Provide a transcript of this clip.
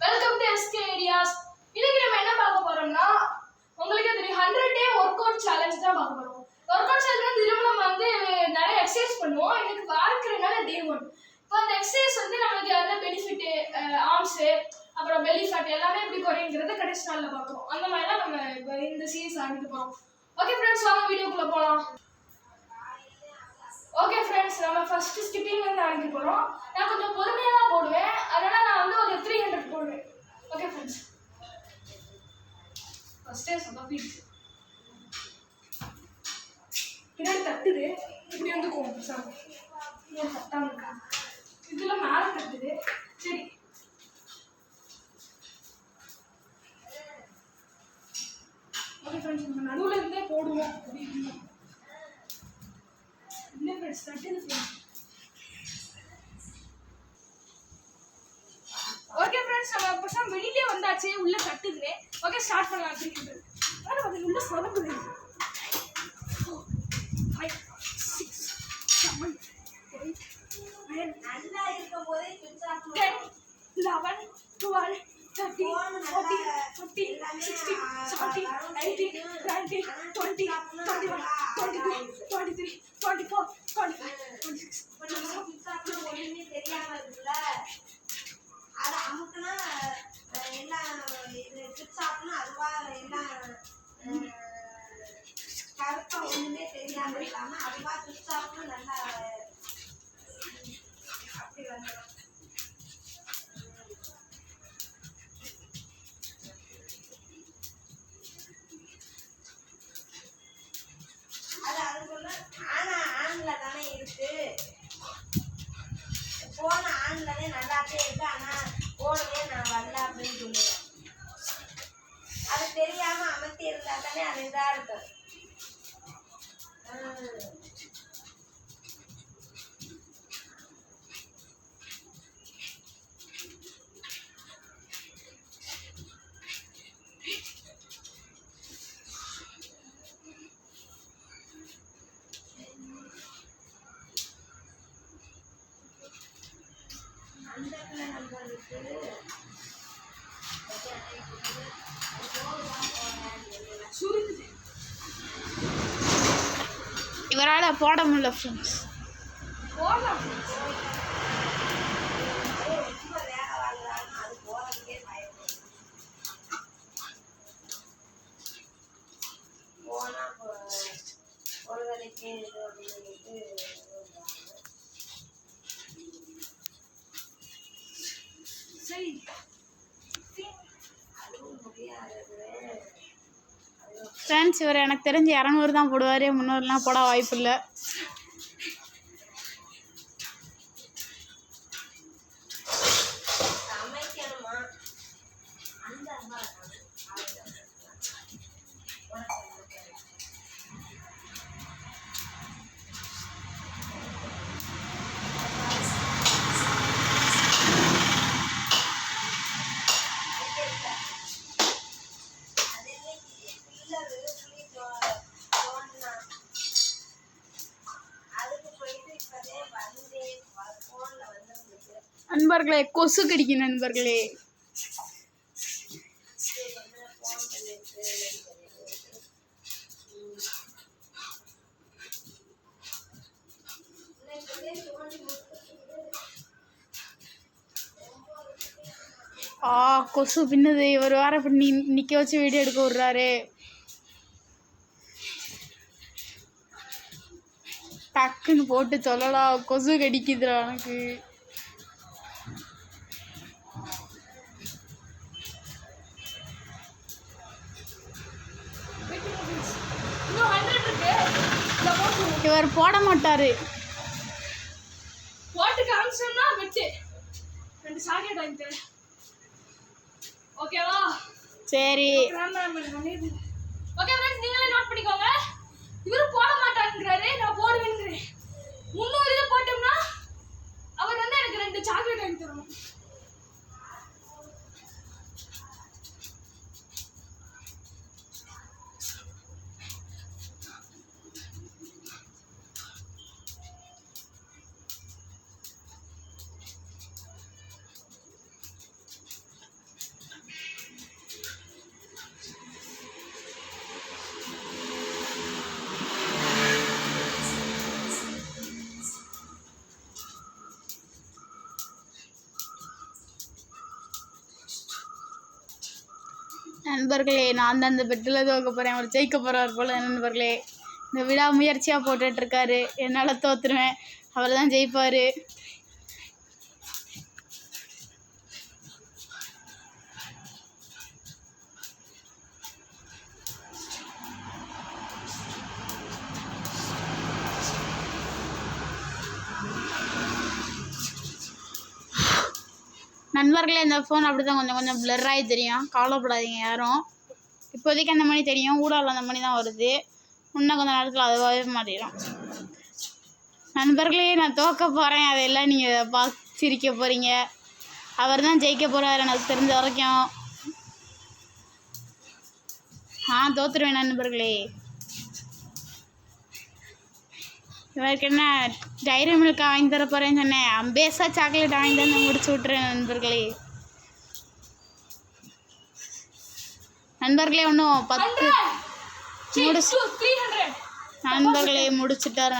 Welcome to SK ideas. இன்னைக்கு நம்ம என்ன பார்க்க போறோம்னா உங்களுக்கு தெரியும் 100 டே ஒர்க் அவுட் சேலஞ்ச் தான் பார்க்க போறோம். ஒர்க் அவுட் சேலஞ்ச் தினமும் நம்ம நிறைய எக்ஸசைஸ் பண்ணுவோம். இன்னைக்கு வாரத்துக்குனால டே 1. இப்போ அந்த எக்ஸசைஸ் நமக்கு என்ன பெனிஃபிட், ஆர்ம்ஸ் அப்புறம் பெல்லி ஃபேட் எல்லாமே எப்படி குறையுங்கிறத கடைசி நாள்ல பார்க்குறோம். அந்த மாதிரி தான் நம்ம இப்போ இந்த சீரிஸ் ஆரம்பிக்க போறோம். ஓகே ஃப்ரெண்ட்ஸ், வாங்க வீடியோக்குள்ள போகலாம். ஓகே ஃப்ரெண்ட்ஸ், நம்ம ஃபர்ஸ்ட் ஸ்கிப்பிங்ல இருந்து ஆரம்பிக்க போறோம். நான் கொஞ்சம் பொறுமையா தான் போடுவேன், அதனால நான் ஒரு 300 போடுவேன். ஓகே ஃப்ரெண்ட்ஸ், ஃபர்ஸ்டே சொதப்பிடுச்சு. பின்னாடி தட்டுது, இப்படி வந்துக்குவோம் சார். இன்னும் தட்டாம இருக்கா, இதுல மேல தட்டுது. சரி, ஓகே ஃப்ரெண்ட்ஸ், நம்ம நடுவில் இருந்தே போடுவோம். அப்படின்னு இல்லை ஃப்ரெண்ட்ஸ், தட்டுது ஃப்ரெண்ட்ஸ். ஓகே ஃப்ரெண்ட்ஸ், நம்ம இப்போ வெளியிலே வந்தாச்சு, உள்ள தட்டுது. ஓகே, ஸ்டார்ட் பண்ணலாம். திருப்பி ஆனால் அது உள்ள சொதப்புது. 5 6 7 8 9 நல்லா இருக்கும் போதே 10 11 12 13 14 15 16 17 18 19 20 21 22 23 24 25 26 ஒண்ணுமே தெரியாம இருக்குல்ல, அதை அமுக்குனா எல்லாம் இது டிப்ஸ் ஆகணும். அதுவா எல்லாம் கருப்பா ஒண்ணுமே தெரியாம இல்லாம அதுவா டிப்ஸ் ஆகணும். நல்லா அப்படி வந்துடும். அதுக்குள்ள ஆண்ல தானே இருக்கு, போன ஆண்லனே நல்லாவே இருக்கு. ஆனா போனவே நான் வரல அப்படின்னு சொல்லுவேன். அது தெரியாம அமர்த்தி இருந்தா தானே அது இதா இருக்கு. இவரால் போட முடியல ஃப்ரெண்ட்ஸ். போடலாம். ரொம்ப வேலை வாங்குறாங்க, அது போறதுக்கே பயப்படும். போனா ஒரு வேலைக்கு இது அப்படின்னு சரி, அதுவும் முடியாது. ஃப்ரெண்ட்ஸ், இவர் எனக்கு தெரிஞ்சு 200 தான் போடுவார், 300லாம் போட வாய்ப்பு இல்லை. சமைக்கணுமா அந்த நண்பர்களே, கொசு கடிக்கும் நண்பர்களே. கொசு பின்னுது. இவர் வேற இப்படி நிக்க வச்சு வீடியோ எடுக்க விடுறாரு. டக்குன்னு போட்டு சொல்லலாம், கொசு கடிக்குதுடா எனக்கு. இன்னும் 100 இருக்கு. இதை போட்டுருவோம். இவர் போட மாட்டாரு. போட்டு காமிச்சோம்னா வெட்டு 2 சாக்கெட் வாங்கிட்டேன். ஓகேவா? சரி, ஓகே ஃப்ரெண்ட்ஸ், நீங்களே நோட் பண்ணிக்கோங்க. இவரு போட மாட்டாங்கிறாரு, நான் போடுவேங்கிறேன். 300 இது போட்டோம்னா அவர் எனக்கு 2 சாக்லேட் வாங்கி தரணும். நண்பர்களே, நான் தான் இந்த பெட்டில் தோக்க போகிறேன். அவர் ஜெயிக்க போகிறார் போல நண்பர்களே. இந்த விடா முயற்சியாக போட்டுட்ருக்காரு. என்னால் தோற்றுருவேன், அவர் தான் ஜெயிப்பார். நண்பர்களே, இந்த ஃபோன் அப்படி தான் கொஞ்சம் கொஞ்சம் பிளர்ராகி தெரியும். கவலைப்படாதீங்க யாரும். இப்போதைக்கு அந்த மணி தெரியும், ஊடாவில் அந்த மணி தான் வருது. இன்னும் கொஞ்சம் நேரத்தில் அதுவாகவே மாறிடும். நண்பர்களே, நான் தோக்க போகிறேன், அதையெல்லாம் நீங்கள் பார்த்து சிரிக்க போகிறீங்க. அவர் தான் ஜெயிக்க போகிறார் எனக்கு தெரிஞ்ச வரைக்கும். தோற்றுருவேன் நண்பர்களே. இவருக்கு என்ன டைரி மில்கா வாங்கி தர போகிறேன்னு சொன்னேன், அம்பேஸா சாக்லேட் வாங்கி தந்து முடிச்சு விட்றேன் நண்பர்களே. நண்பர்களே, இன்னும் 10 நண்பர்களே முடிச்சுட்டார்.